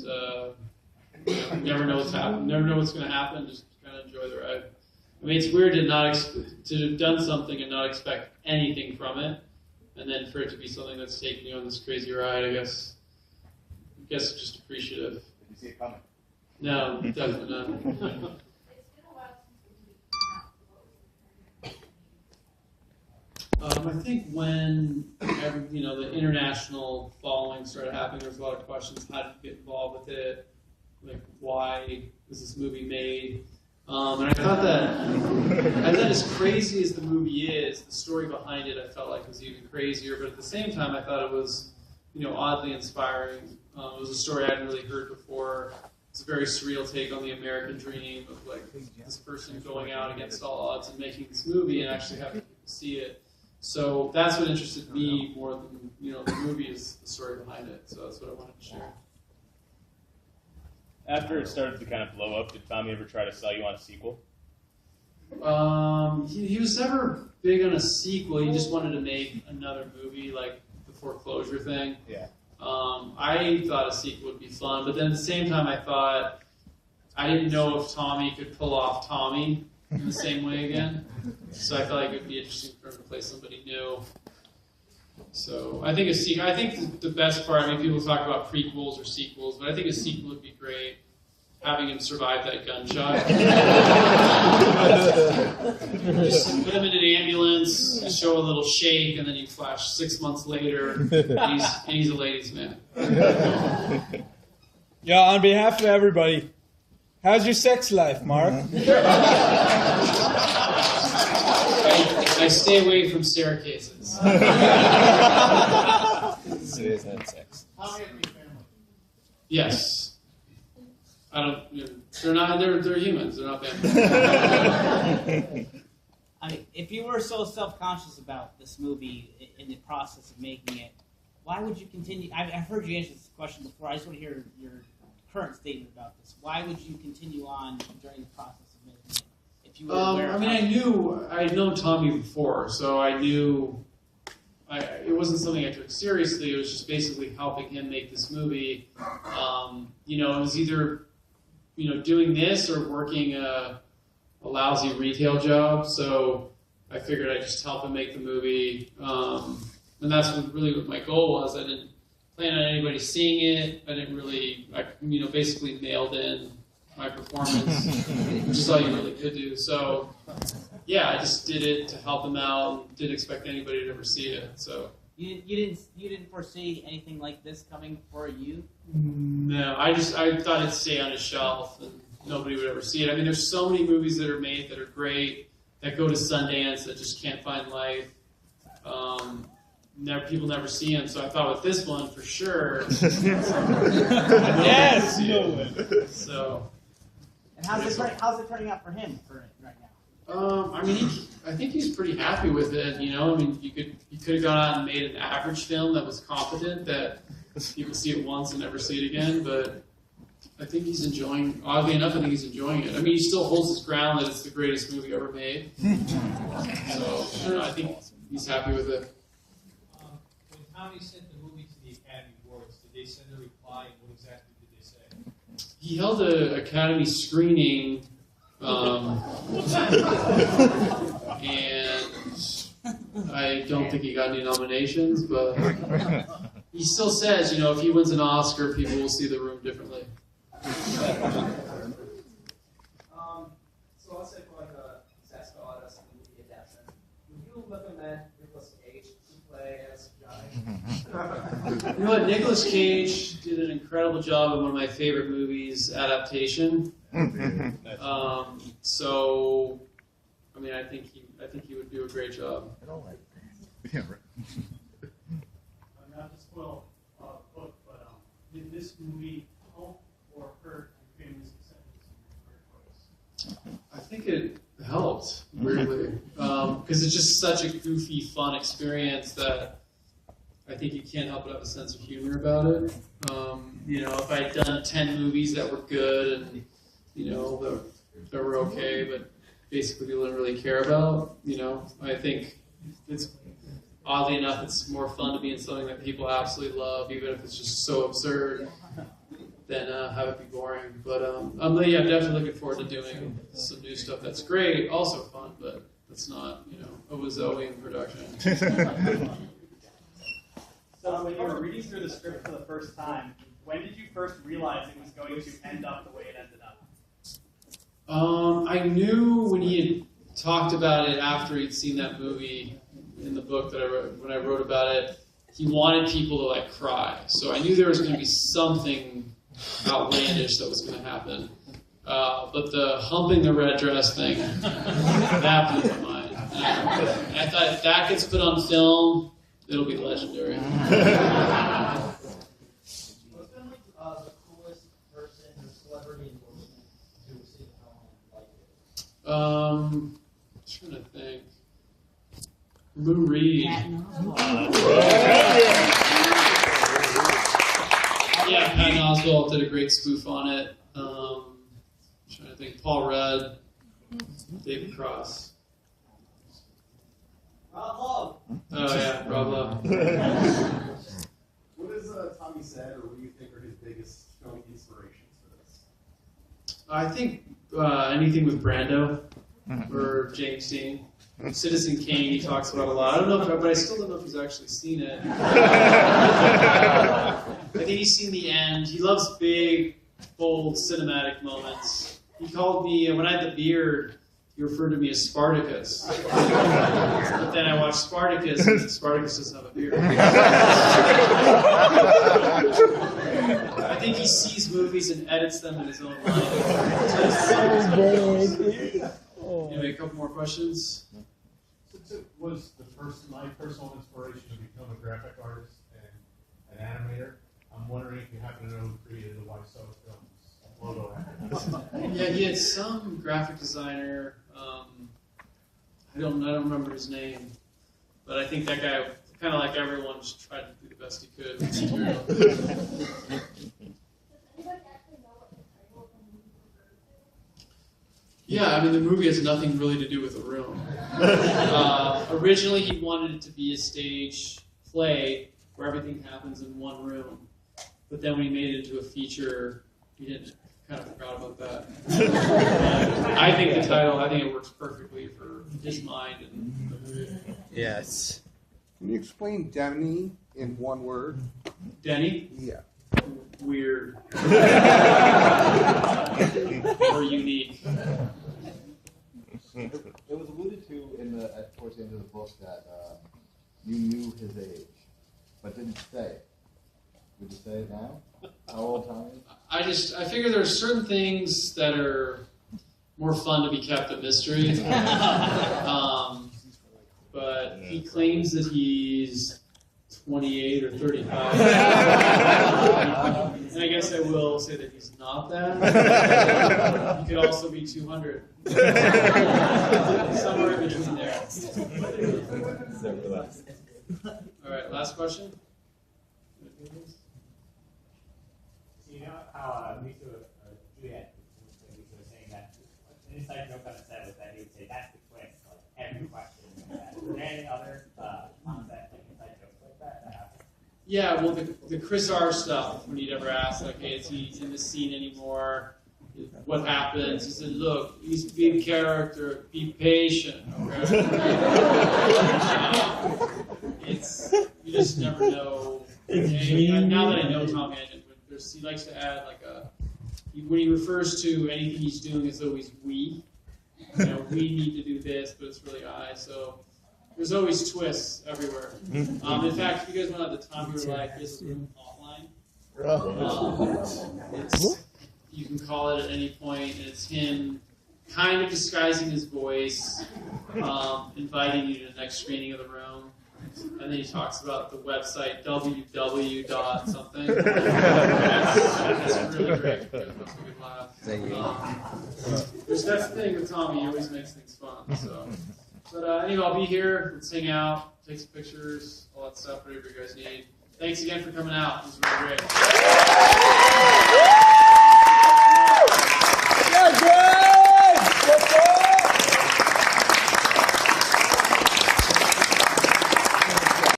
You never know what's happening. Never know what's going to happen. Just kind of enjoy the ride. I mean, it's weird to have done something and not expect anything from it, and then for it to be something that's taking you on this crazy ride. I guess just appreciative. Did you see it coming? No, definitely not. I think when the international following started happening, there was a lot of questions: how did you get involved with it? Like, why was this movie made? And I thought as crazy as the movie is, the story behind it I felt like was even crazier. But at the same time, I thought it was, oddly inspiring. It was a story I hadn't really heard before. It's a very surreal take on the American dream of like this person going out against all odds and making this movie and actually having people see it. So that's what interested me more than the movie is the story behind it. So that's what I wanted to share. After it started to kind of blow up, did Tommy ever try to sell you on a sequel? He was never big on a sequel. He just wanted to make another movie, like the Foreclosure thing. Yeah. I thought a sequel would be fun, but then at the same time I didn't know if Tommy could pull off Tommy in the same way again. So I felt like it would be interesting for him to play somebody new. So I think the best part, people talk about prequels or sequels, but I think a sequel would be great. Having him survive that gunshot. Just put him in an ambulance, just show a little shake, and then you flash 6 months later, and he's a ladies' man. Yeah, on behalf of everybody, how's your sex life, Mark? I stay away from staircases. Sex. Yes. I don't. They're humans. They're not family. I mean, if you were so self-conscious about this movie in the process of making it, why would you continue? I've heard you answer this question before. I just want to hear your current statement about this. Why would you continue on during the process of making it? If you were aware of I'd known Tommy before, so I knew. It wasn't something I took seriously. It was just basically helping him make this movie. It was either doing this or working a lousy retail job. So I figured I'd just help him make the movie. And that's what my goal was. I didn't plan on anybody seeing it. I didn't really, basically nailed in my performance, which is all you really could do. So, yeah, I just did it to help him out and didn't expect anybody to ever see it. So you didn't foresee anything like this coming for you? No, I thought it'd stay on a shelf and nobody would ever see it. I mean, there's so many movies that are made that are great, that go to Sundance, that just can't find life. People never see them, so I thought with this one, for sure. Yes! So. And how's it turning out for him right now? I think he's pretty happy with it. He could have gone out and made an average film that was competent, that people see it once and never see it again. But I think he's enjoying. Oddly enough, I think he's enjoying it. He still holds his ground that it's the greatest movie ever made. So I don't know. I think he's happy with it. When Tommy sent the movie to the Academy Awards, did they send a reply? What exactly did they say? He held an Academy screening. And I don't think he got any nominations, but he still says, if he wins an Oscar, people will see The Room differently. So let's say for like a Sestero movie adaptation, would you recommend Nicolas Cage to play as Johnny? You know what? Nicolas Cage did an incredible job in one of my favorite movies, Adaptation. So, I think he would do a great job. I don't like that. Yeah, right. Not to spoil the book, but did this movie help or hurt your family's acceptance? I think it helped, weirdly, because it's just such a goofy, fun experience that I think you can't help but have a sense of humor about it. If I had done 10 movies that were good and that were okay, but basically people didn't really care about, I think it's, oddly enough, it's more fun to be in something that people absolutely love, even if it's just so absurd. than have it be boring. But yeah, I'm definitely looking forward to doing some new stuff. That's great, also fun, but it's not, a Wazoian production. So when you were reading through the script for the first time, when did you first realize it was going to end up the way it ended up? I knew when he had talked about it after he'd seen that movie in the book that I wrote, when I wrote about it, he wanted people to like cry. So I knew there was going to be something outlandish that was going to happen. But the humping the red dress thing, that blew my mind. And I thought if that gets put on film, it'll be legendary. What's been like the coolest person or celebrity endorsement to receive a film like it? Trying to think. Lou Reed. Yeah, Patton Oswalt did a great spoof on it. Trying to think. Paul Rudd, David Cross. Rob Love. Oh yeah, Rob Love. What has Tommy said, or what do you think are his biggest film inspirations for this? I think anything with Brando or James Dean. Citizen Kane, he talks about a lot. I don't know, but I still don't know if he's actually seen it. I think he's seen the end. He loves big, bold, cinematic moments. He called me, when I had the beard, he referred to me as Spartacus. But then I watched Spartacus, and Spartacus doesn't have a beard. I think he sees movies and edits them in his own mind. Anyway, a couple more questions. Since it was my personal inspiration to become a graphic artist and an animator, I'm wondering if you happen to know who created the Why So Films logo. Yeah, he had some graphic designer. I don't remember his name, but I think that guy, kind of like everyone, just tried to do the best he could with material. Yeah, I mean, the movie has nothing really to do with the room. Originally, he wanted it to be a stage play where everything happens in one room. But then when he made it into a feature, he didn't, kind of forgot about that. I think the title, I think it works perfectly for his mind and the movie. Yes. Can you explain Denny in one word? Denny? Yeah. Weird. Or unique. It was alluded to towards the end of the book that you knew his age, but didn't say. Would you say it now? How old Tommy? I figure there are certain things that are more fun to be kept a mystery. But he claims that he's 28 or 35. And I guess I will say that he's not that. He could also be 200. Somewhere in between there. All right, last question. You know how Lisa, Juliet was saying that an inside joke on the set was that he would say, "That's the twist," like every question. Were there any other concept, like inside jokes like that happened? Yeah, well, the Chris R stuff, when he'd ever ask, like, hey, is he in the scene anymore? What happens? He said, look, he's a big character, be patient. Okay? You just never know. And now that I know Tom Hangen, he likes to add like when he refers to anything he's doing, it's always we. We need to do this, but it's really I. So there's always twists everywhere. In fact, if you guys want to have the Tom Your Life is a room hotline, you can call it at any point, and it's him kind of disguising his voice, inviting you to the next screening of the room. And then he talks about the website www. something. That's really great. That's a good laugh. That's the thing with Tommy, he always makes things fun. So. But anyway, I'll be here. Let's hang out, take some pictures, all that stuff, whatever you guys need. Thanks again for coming out. This was really great.